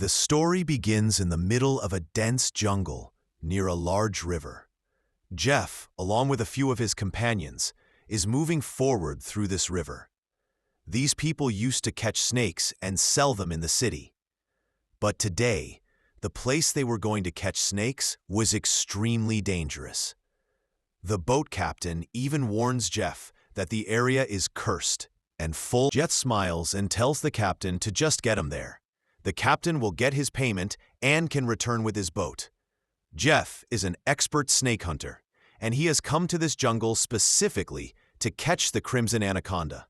The story begins in the middle of a dense jungle near a large river. Jeff, along with a few of his companions, is moving forward through this river. These people used to catch snakes and sell them in the city. But today, the place they were going to catch snakes was extremely dangerous. The boat captain even warns Jeff that the area is cursed and full. Jeff smiles and tells the captain to just get him there. The captain will get his payment and can return with his boat. Jeff is an expert snake hunter, and he has come to this jungle specifically to catch the crimson anaconda.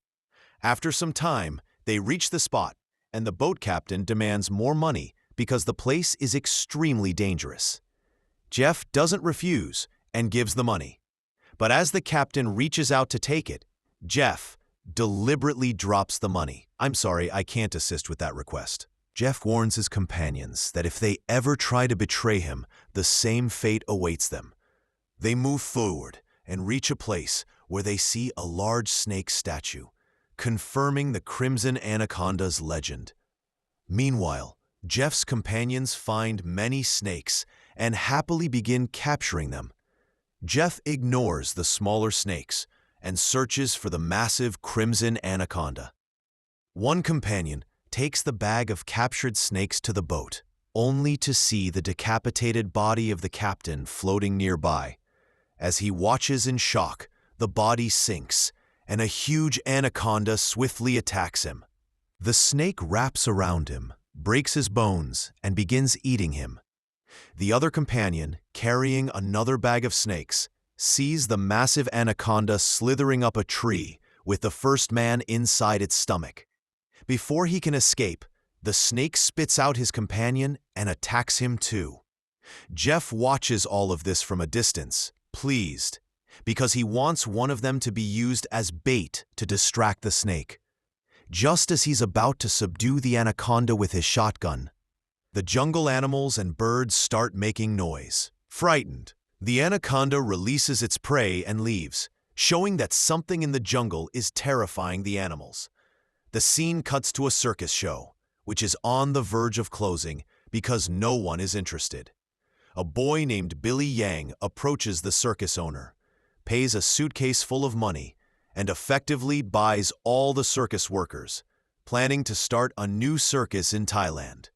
After some time, they reach the spot, and the boat captain demands more money because the place is extremely dangerous. Jeff doesn't refuse and gives the money. But as the captain reaches out to take it, Jeff deliberately drops the money. "I'm sorry, I can't assist with that request." Jeff warns his companions that if they ever try to betray him, the same fate awaits them. They move forward and reach a place where they see a large snake statue, confirming the crimson anaconda's legend. Meanwhile, Jeff's companions find many snakes and happily begin capturing them. Jeff ignores the smaller snakes and searches for the massive crimson anaconda. One companion takes the bag of captured snakes to the boat, only to see the decapitated body of the captain floating nearby. As he watches in shock, the body sinks, and a huge anaconda swiftly attacks him. The snake wraps around him, breaks his bones, and begins eating him. The other companion, carrying another bag of snakes, sees the massive anaconda slithering up a tree with the first man inside its stomach. Before he can escape, the snake spits out his companion and attacks him too. Jeff watches all of this from a distance, pleased, because he wants one of them to be used as bait to distract the snake. Just as he's about to subdue the anaconda with his shotgun, the jungle animals and birds start making noise. Frightened, the anaconda releases its prey and leaves, showing that something in the jungle is terrifying the animals. The scene cuts to a circus show, which is on the verge of closing because no one is interested. A boy named Billy Yang approaches the circus owner, pays a suitcase full of money, and effectively buys all the circus workers, planning to start a new circus in Thailand.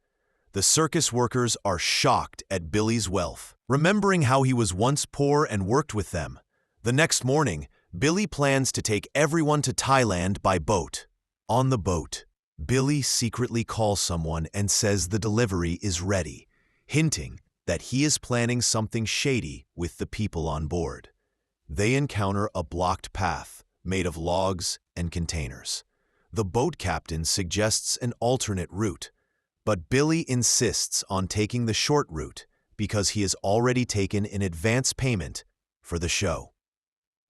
The circus workers are shocked at Billy's wealth, remembering how he was once poor and worked with them. The next morning, Billy plans to take everyone to Thailand by boat. On the boat, Billy secretly calls someone and says the delivery is ready, hinting that he is planning something shady with the people on board. They encounter a blocked path made of logs and containers. The boat captain suggests an alternate route, but Billy insists on taking the short route because he has already taken an advance payment for the show.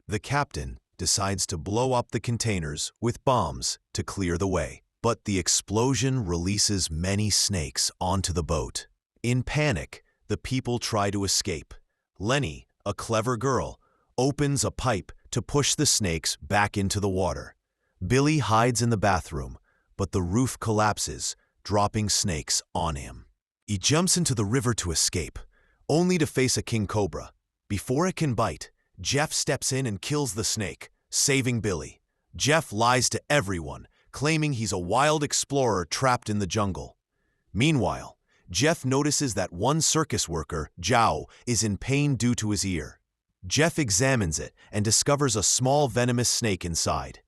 The captain decides to blow up the containers with bombs to clear the way, but the explosion releases many snakes onto the boat. In panic, the people try to escape. Lenny, a clever girl, opens a pipe to push the snakes back into the water. Billy hides in the bathroom, but the roof collapses, dropping snakes on him. He jumps into the river to escape, only to face a king cobra. Before it can bite, Jeff steps in and kills the snake, saving Billy. Jeff lies to everyone, claiming he's a wild explorer trapped in the jungle. Meanwhile, Jeff notices that one circus worker, Zhao, is in pain due to his ear. Jeff examines it and discovers a small venomous snake inside.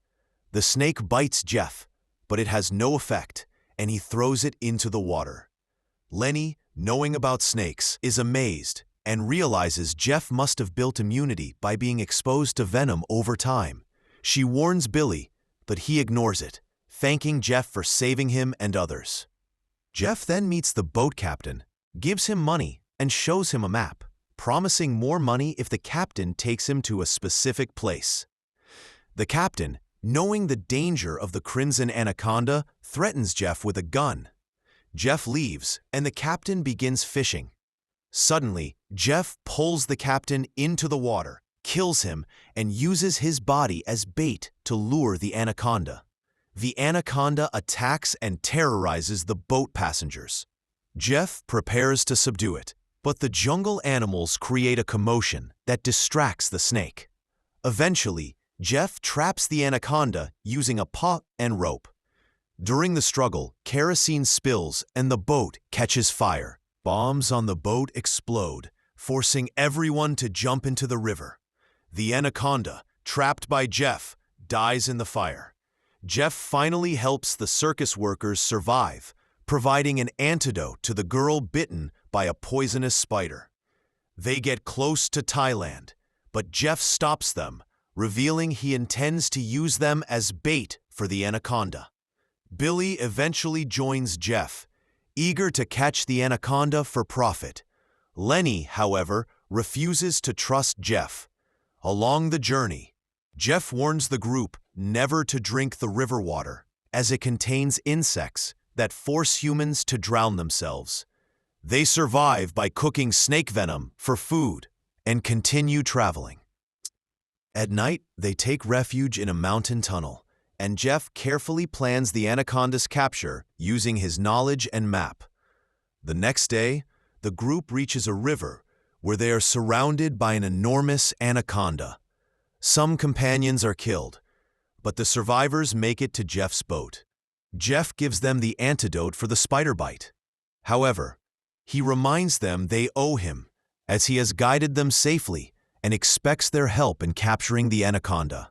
The snake bites Jeff, but it has no effect, and he throws it into the water. Lenny, knowing about snakes, is amazed and realizes Jeff must have built immunity by being exposed to venom over time. She warns Billy, but he ignores it, thanking Jeff for saving him and others. Jeff then meets the boat captain, gives him money, and shows him a map, promising more money if the captain takes him to a specific place. The captain, knowing the danger of the crimson anaconda, threatens Jeff with a gun. Jeff leaves, and the captain begins fishing. Suddenly, Jeff pulls the captain into the water, kills him, and uses his body as bait to lure the anaconda. The anaconda attacks and terrorizes the boat passengers. Jeff prepares to subdue it, but the jungle animals create a commotion that distracts the snake. Eventually, Jeff traps the anaconda using a paw and rope. During the struggle, kerosene spills and the boat catches fire. Bombs on the boat explode, forcing everyone to jump into the river. The anaconda, trapped by Jeff, dies in the fire. Jeff finally helps the circus workers survive, providing an antidote to the girl bitten by a poisonous spider. They get close to Thailand, but Jeff stops them, revealing he intends to use them as bait for the anaconda. Billy eventually joins Jeff, eager to catch the anaconda for profit. Lenny, however, refuses to trust Jeff. Along the journey, Jeff warns the group never to drink the river water, as it contains insects that force humans to drown themselves. They survive by cooking snake venom for food and continue traveling. At night, they take refuge in a mountain tunnel, and Jeff carefully plans the anaconda's capture using his knowledge and map. The next day, the group reaches a river where they are surrounded by an enormous anaconda. Some companions are killed, but the survivors make it to Jeff's boat. Jeff gives them the antidote for the spider bite. However, he reminds them they owe him, as he has guided them safely and expects their help in capturing the anaconda.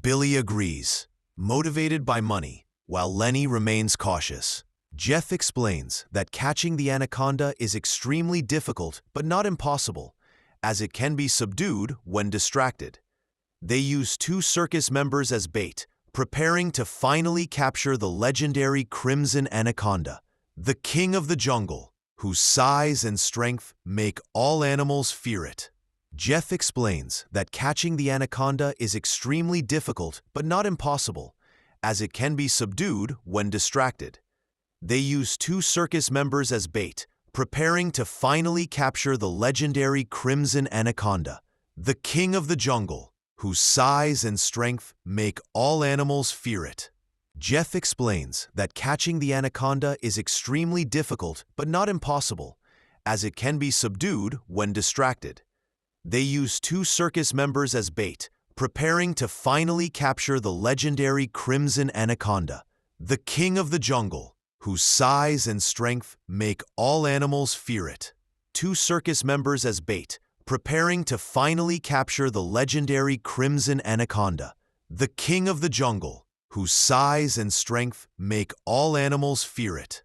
Billy agrees, motivated by money, while Lenny remains cautious. Jeff explains that catching the anaconda is extremely difficult but not impossible, as it can be subdued when distracted. They use 2 circus members as bait, preparing to finally capture the legendary Crimson Anaconda, the king of the jungle, whose size and strength make all animals fear it. Jeff explains that catching the anaconda is extremely difficult but not impossible, as it can be subdued when distracted. They use 2 circus members as bait, preparing to finally capture the legendary Crimson Anaconda, the king of the jungle, whose size and strength make all animals fear it. Jeff explains that catching the anaconda is extremely difficult but not impossible, as it can be subdued when distracted. They use 2 circus members as bait, preparing to finally capture the legendary Crimson Anaconda, the king of the jungle, whose size and strength make all animals fear it. 2 circus members as bait, preparing to finally capture the legendary Crimson Anaconda, the king of the jungle, whose size and strength make all animals fear it.